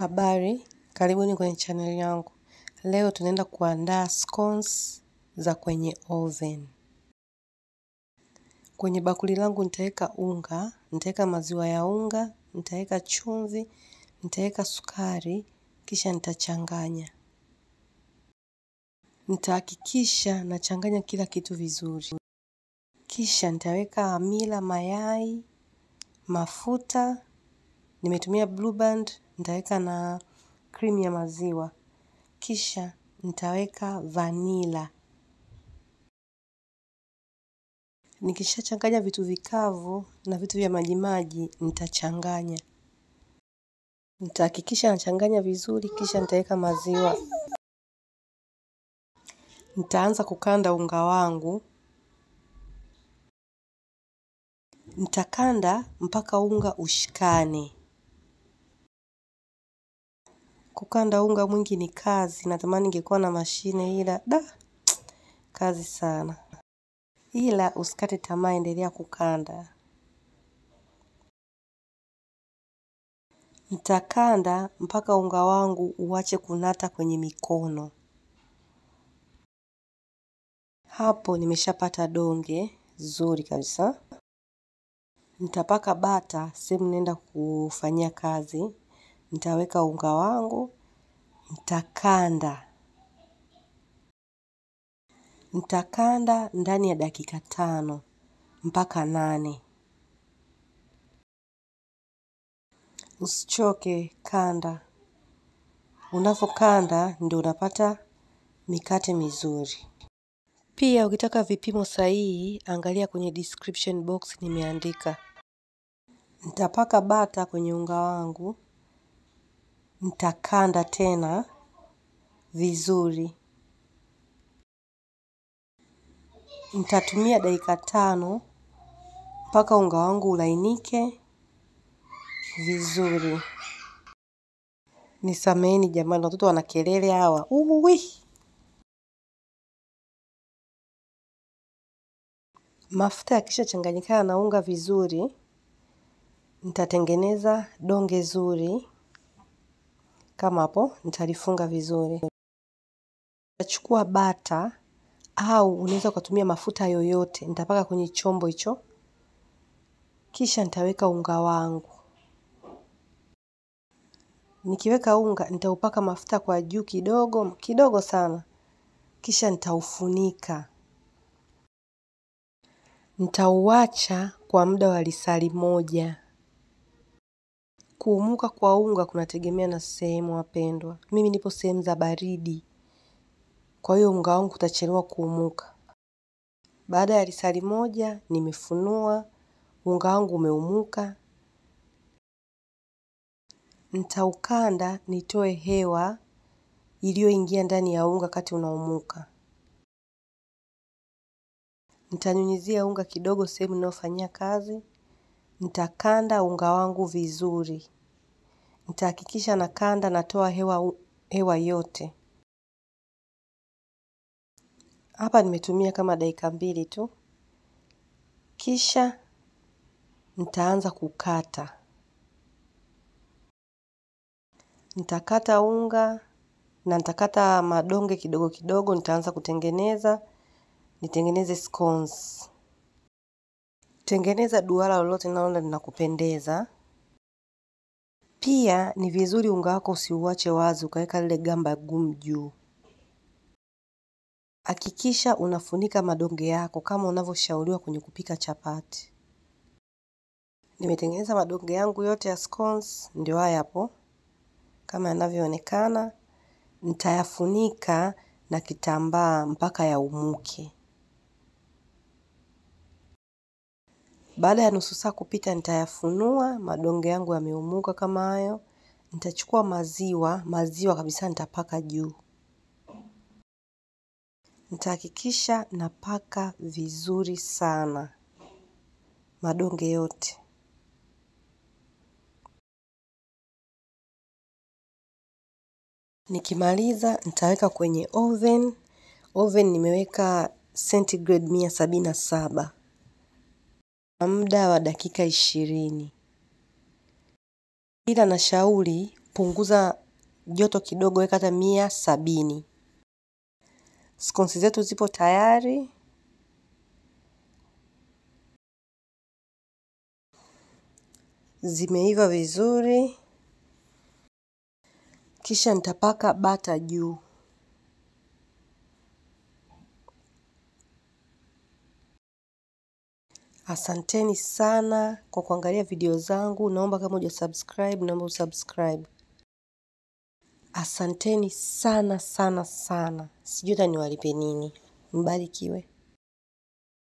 Habari, karibuni kwenye channel yangu. Leo tunaenda kuandaa scones za kwenye oven. Kwenye bakuli langu nitaweka unga, nitaweka maziwa ya unga, nitaweka chumvi, nitaweka sukari, kisha nitachanganya. Nitahakikisha nachanganya kila kitu vizuri. Kisha nitaweka hamira, mayai, mafuta, nimetumia Blue Band, nitaweka na cream ya maziwa. Kisha nitaweka vanilla. Nikishachanganya vitu vikavu na vitu vya majimaji, nitachanganya. Nitahakikisha nachanganya vizuri, kisha nitaweka maziwa. Nitaanza kukanda unga wangu. Nitakanda mpaka unga ushikane. Kukanda unga mwingi ni kazi, natamani ningekuwa na mashine ila kazi sana. Ila usikate tamaa, endelea kukanda. Nitakanda mpaka unga wangu uache kunata kwenye mikono. Hapo nimeshapata donge zuri kabisa. Nitapaka bata sehemu naenda kufanyia kazi. Nitaweka unga wangu. Nitakanda ndani ya dakika 5 mpaka 8. Usichoke, kanda. Unapokanda ndio unapata mikate mizuri. Pia ukitaka vipimo sahihi, angalia kwenye description box nimeandika. Nitapaka bata kwenye unga wangu. Nitakanda tena vizuri. Nitatumia dakika 5 mpaka unga wangu ulainike vizuri. Nisameheni jamani, watoto wana kelele hawa. Mafuta yakishachanganyikana na unga vizuri, nitatengeneza donge zuri. Kama hapo, nitalifunga vizuri. Nitachukua bata au unaweza kutumia mafuta yoyote. Nitapaka kwenye chombo hicho. Kisha nitaweka unga wangu. Nikiweka unga, nitaupaka mafuta kwa juu kidogo sana. Kisha nitaufunika. Nitauacha kwa muda wa lisali 1. Kuumuka kwa unga kunategemea na sehemu wapendwa. Mimi nipo sehemu za baridi. Kwa hiyo unga wangu utachelewa kuumuka. Baada ya lisali 1, nimefunua. Unga wangu umeumuka. Nitaukanda nitoe hewa iliyoingia ndani ya unga wakati unaumuka. Nitanyunyizia unga kidogo sehemu ninayofanyia kazi. Nitakanda unga wangu vizuri. Nitahakikisha nakanda natoa hewa yote. Hapa nimetumia kama dakika 2 tu. Kisha nitaanza kukata. Nitakata unga na nitakata madonge kidogo kidogo. Nitaanza kutengeneza. Nitengeneze scones. Tengeneza duara lolote naona linakupendeza. Pia ni vizuri unga wako usiuache wazi, ukaweka lile gamba gumu juu. Hakikisha unafunika madonge yako kama unavyoshauriwa kwenye kupika chapati. Nimetengeneza madonge yangu yote ya scones, ndio haya hapo. Kama yanavyoonekana, nitayafunika na kitambaa mpaka yaumuke. Baada ya nusu saa kupita nitayafunua, madonge yangu yameumuka kama hayo. Nitachukua maziwa kabisa nitapaka juu. Nitahakikisha napaka vizuri sana madonge yote. Nikimaliza nitaweka kwenye oven. Oven nimeweka centigrade 177. Muda wa dakika 20. Ila nashauri punguza joto kidogo, weka hata 170. Scones zetu zipo tayari. Zimeiva vizuri. Kisha nitapaka bata juu. Asanteni sana kwa kuangalia video zangu. Naomba kama hujasubscribe, naomba usubscribe. Asanteni sana sana sana. Sijui hata niwalipe nini. Mbarikiwe.